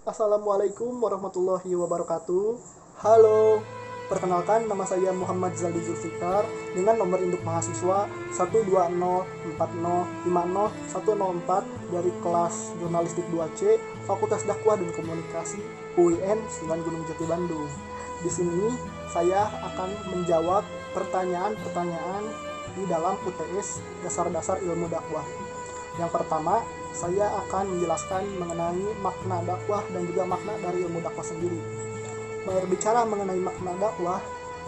Assalamualaikum warahmatullahi wabarakatuh. Halo, perkenalkan nama saya Muhammad Zaldi Zulfikar dengan nomor induk mahasiswa 12040501004 dari kelas Jurnalistik 2C Fakultas Dakwah dan Komunikasi UIN Sunan Gunung Jati Bandung. Di sini saya akan menjawab pertanyaan-pertanyaan di dalam UTS Dasar-dasar Ilmu Dakwah. Yang pertama, saya akan menjelaskan mengenai makna dakwah dan juga makna dari ilmu dakwah sendiri. Berbicara mengenai makna dakwah,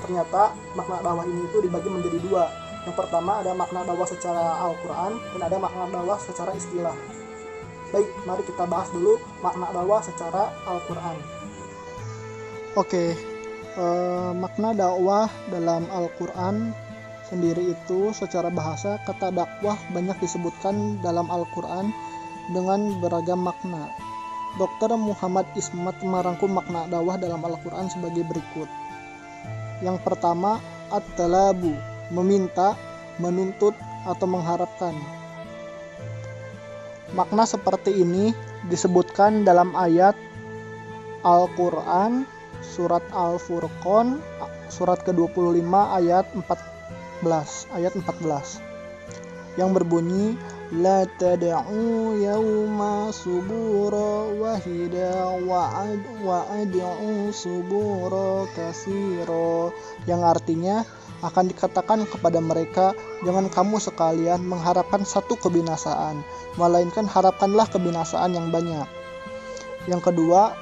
ternyata makna dakwah ini itu dibagi menjadi dua. Yang pertama ada makna dakwah secara Al-Quran dan ada makna dakwah secara istilah. Baik, mari kita bahas dulu makna dakwah secara Al-Quran. Oke, makna dakwah dalam Al-Quran sendiri itu secara bahasa kata dakwah banyak disebutkan dalam Al-Quran dengan beragam makna. Dr. Muhammad Ismat merangkum makna dakwah dalam Al-Quran sebagai berikut. Yang pertama, at-talabu, meminta, menuntut, atau mengharapkan. Makna seperti ini disebutkan dalam ayat Al-Quran, surat Al-Furqan, surat ke-25 ayat 14 yang berbunyi la tad'u yawma subura wahida wa'ad'u subura kasira, yang artinya akan dikatakan kepada mereka, jangan kamu sekalian mengharapkan satu kebinasaan, melainkan harapkanlah kebinasaan yang banyak. Yang kedua,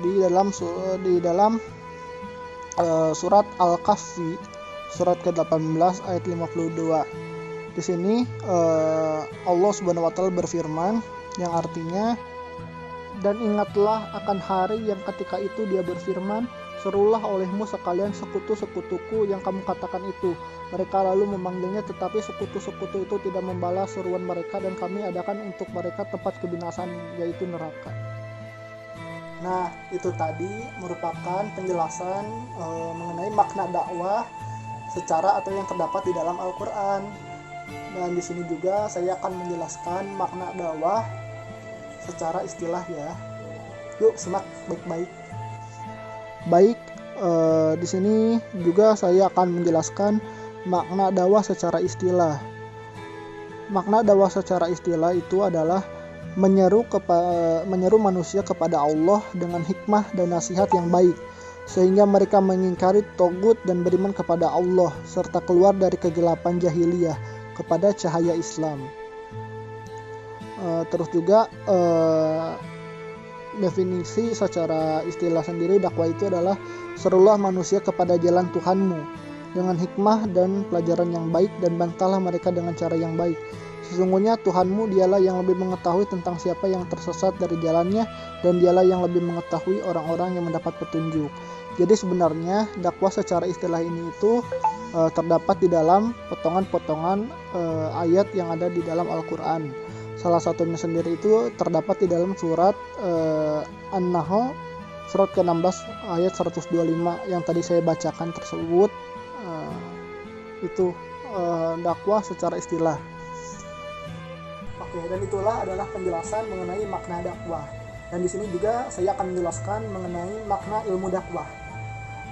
di dalam surat Al-Kahfi surat ke-18 ayat 52. Di sini Allah Subhanahu wa taala berfirman yang artinya, dan ingatlah akan hari yang ketika itu dia berfirman, serulah olehmu sekalian sekutu-sekutuku yang kamu katakan itu. Mereka lalu memanggilnya, tetapi sekutu-sekutu itu tidak membalas seruan mereka, dan kami adakan untuk mereka tempat kebinasaan, yaitu neraka. Nah, itu tadi merupakan penjelasan mengenai makna dakwah secara atau yang terdapat di dalam Al-Quran. Dan di sini juga saya akan menjelaskan makna dakwah secara istilah ya. Yuk simak baik-baik. Baik, di sini juga saya akan menjelaskan makna dakwah secara istilah. Makna dakwah secara istilah itu adalah menyeru manusia kepada Allah dengan hikmah dan nasihat yang baik, sehingga mereka mengingkari togut dan beriman kepada Allah, serta keluar dari kegelapan jahiliyah kepada cahaya Islam. Terus juga definisi secara istilah sendiri, dakwah itu adalah serulah manusia kepada jalan Tuhanmu dengan hikmah dan pelajaran yang baik, dan bantahlah mereka dengan cara yang baik. Sesungguhnya Tuhanmu dialah yang lebih mengetahui tentang siapa yang tersesat dari jalannya, dan dialah yang lebih mengetahui orang-orang yang mendapat petunjuk. Jadi sebenarnya dakwah secara istilah ini itu terdapat di dalam potongan-potongan ayat yang ada di dalam Al-Quran. Salah satunya sendiri itu terdapat di dalam surat An-Nahl surat ke-16 ayat 125 yang tadi saya bacakan tersebut. Itu dakwah secara istilah. Oke, dan itulah adalah penjelasan mengenai makna dakwah. Dan di sini juga saya akan menjelaskan mengenai makna ilmu dakwah.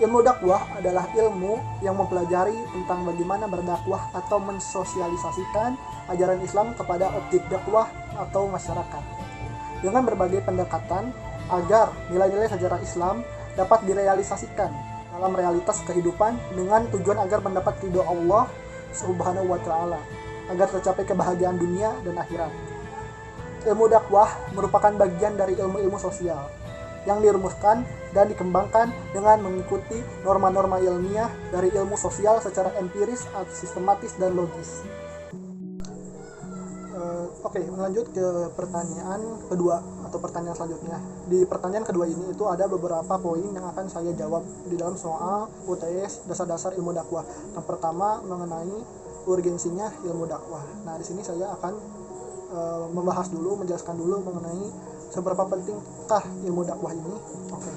Ilmu dakwah adalah ilmu yang mempelajari tentang bagaimana berdakwah atau mensosialisasikan ajaran Islam kepada objek dakwah atau masyarakat, dengan berbagai pendekatan agar nilai-nilai sejarah Islam dapat direalisasikan dalam realitas kehidupan, dengan tujuan agar mendapat ridho Allah Subhanahu wa taala, agar tercapai kebahagiaan dunia dan akhirat. Ilmu dakwah merupakan bagian dari ilmu-ilmu sosial yang dirumuskan dan dikembangkan dengan mengikuti norma-norma ilmiah dari ilmu sosial secara empiris, sistematis, dan logis. Oke, lanjut ke pertanyaan kedua atau pertanyaan selanjutnya. Di pertanyaan kedua ini itu ada beberapa poin yang akan saya jawab di dalam soal UTS dasar-dasar ilmu dakwah. Yang pertama mengenai urgensinya ilmu dakwah. Nah, di sini saya akan membahas dulu, menjelaskan dulu mengenai seberapa pentingkah ilmu dakwah ini. Oke.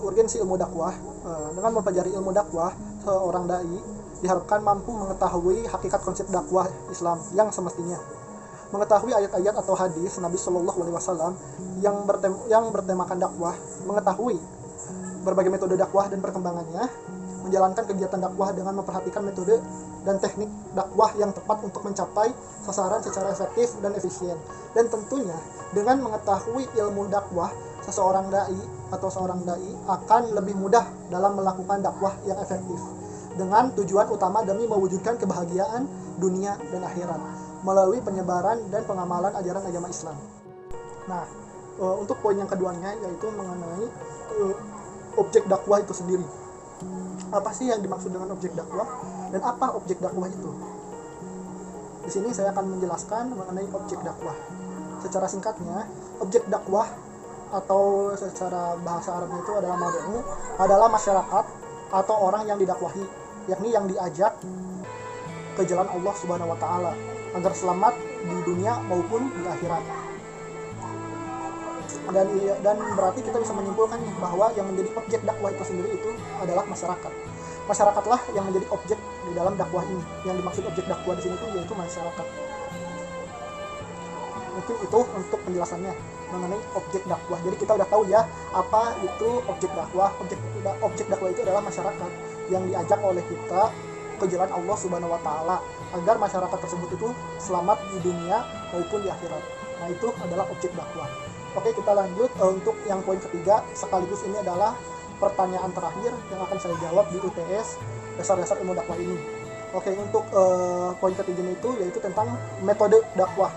Urgensi ilmu dakwah. Dengan mempelajari ilmu dakwah, seorang dai diharapkan mampu mengetahui hakikat konsep dakwah Islam yang semestinya, mengetahui ayat-ayat atau hadis Nabi Shallallahu Alaihi Wasallam yang bertemakan dakwah, mengetahui berbagai metode dakwah dan perkembangannya, menjalankan kegiatan dakwah dengan memperhatikan metode dan teknik dakwah yang tepat untuk mencapai sasaran secara efektif dan efisien. Dan tentunya dengan mengetahui ilmu dakwah, seorang dai akan lebih mudah dalam melakukan dakwah yang efektif dengan tujuan utama demi mewujudkan kebahagiaan dunia dan akhirat melalui penyebaran dan pengamalan ajaran agama Islam. Nah, untuk poin yang keduanya yaitu mengenai objek dakwah itu sendiri. Apa sih yang dimaksud dengan objek dakwah dan apa objek dakwah itu? Di sini saya akan menjelaskan mengenai objek dakwah. Secara singkatnya, objek dakwah atau secara bahasa Arabnya itu adalah mad'u, adalah masyarakat atau orang yang didakwahi, yakni yang diajak ke jalan Allah Subhanahu wa taala agar selamat di dunia maupun di akhirat. Dan berarti kita bisa menyimpulkan bahwa yang menjadi objek dakwah itu sendiri itu adalah masyarakat. Masyarakatlah yang menjadi objek di dalam dakwah ini. Yang dimaksud objek dakwah di sini itu yaitu masyarakat. Mungkin itu untuk penjelasannya mengenai objek dakwah. Jadi kita udah tahu ya apa itu objek dakwah. Objek dakwah itu adalah masyarakat yang diajak oleh kita ke jalan Allah Subhanahu wa taala agar masyarakat tersebut itu selamat di dunia maupun di akhirat. Nah, itu adalah objek dakwah. Oke, kita lanjut untuk yang poin ketiga, sekaligus ini adalah pertanyaan terakhir yang akan saya jawab di UTS dasar-dasar ilmu dakwah ini. Oke, untuk poin ketiganya itu yaitu tentang metode dakwah.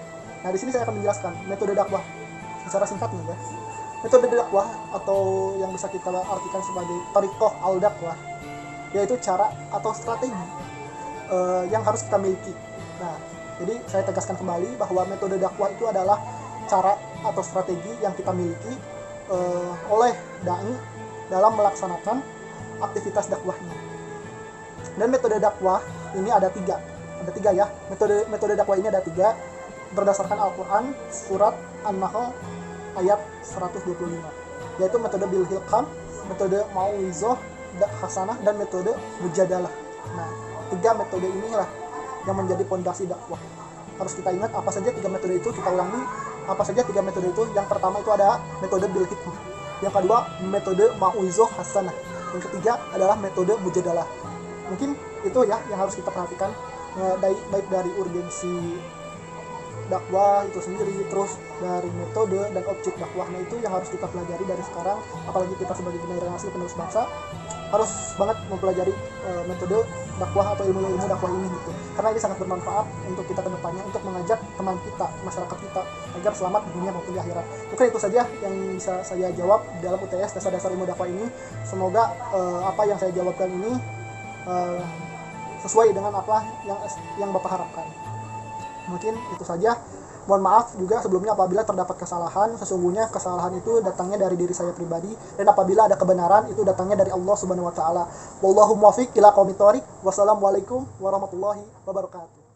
Nah, di sini saya akan menjelaskan metode dakwah secara singkatnya ya. Metode dakwah atau yang bisa kita artikan sebagai thariqah al-dakwah, yaitu cara atau strategi yang harus kita miliki. Nah, jadi saya tegaskan kembali bahwa metode dakwah itu adalah cara atau strategi yang kita miliki oleh dai dalam melaksanakan aktivitas dakwahnya. Dan metode dakwah ini ada tiga ya. Metode dakwah ini ada tiga berdasarkan Al-Quran surat An-Nahl ayat 125, yaitu metode bil hilqam, metode mau'izah hasanah, dan metode mujadalah. Nah, tiga metode inilah yang menjadi pondasi dakwah. Harus kita ingat apa saja tiga metode itu, kita ulangi apa saja tiga metode itu. Yang pertama itu ada metode bil hikmah, yang kedua metode mau'izah hasanah, yang ketiga adalah metode mujadalah. Mungkin itu ya yang harus kita perhatikan, baik dari urgensi dakwah itu sendiri, terus dari metode dan objek dakwah. Nah, itu yang harus kita pelajari dari sekarang, apalagi kita sebagai generasi penerus bangsa harus banget mempelajari metode dakwah atau ilmu dakwah ini gitu, karena ini sangat bermanfaat untuk kita ke depannya, untuk mengajak teman kita, masyarakat kita agar selamat di dunia maupun di akhirat. Mungkin itu saja yang bisa saya jawab dalam UTS dasar-dasar ilmu dakwah ini. Semoga apa yang saya jawabkan ini sesuai dengan apa yang Bapak harapkan. Mungkin itu saja. Mohon maaf juga sebelumnya apabila terdapat kesalahan. Sesungguhnya kesalahan itu datangnya dari diri saya pribadi, dan apabila ada kebenaran itu datangnya dari Allah Subhanahu wa taala. Wallahu muwaffiq ila aqwamit thoriq. Wassalamualaikum warahmatullahi wabarakatuh.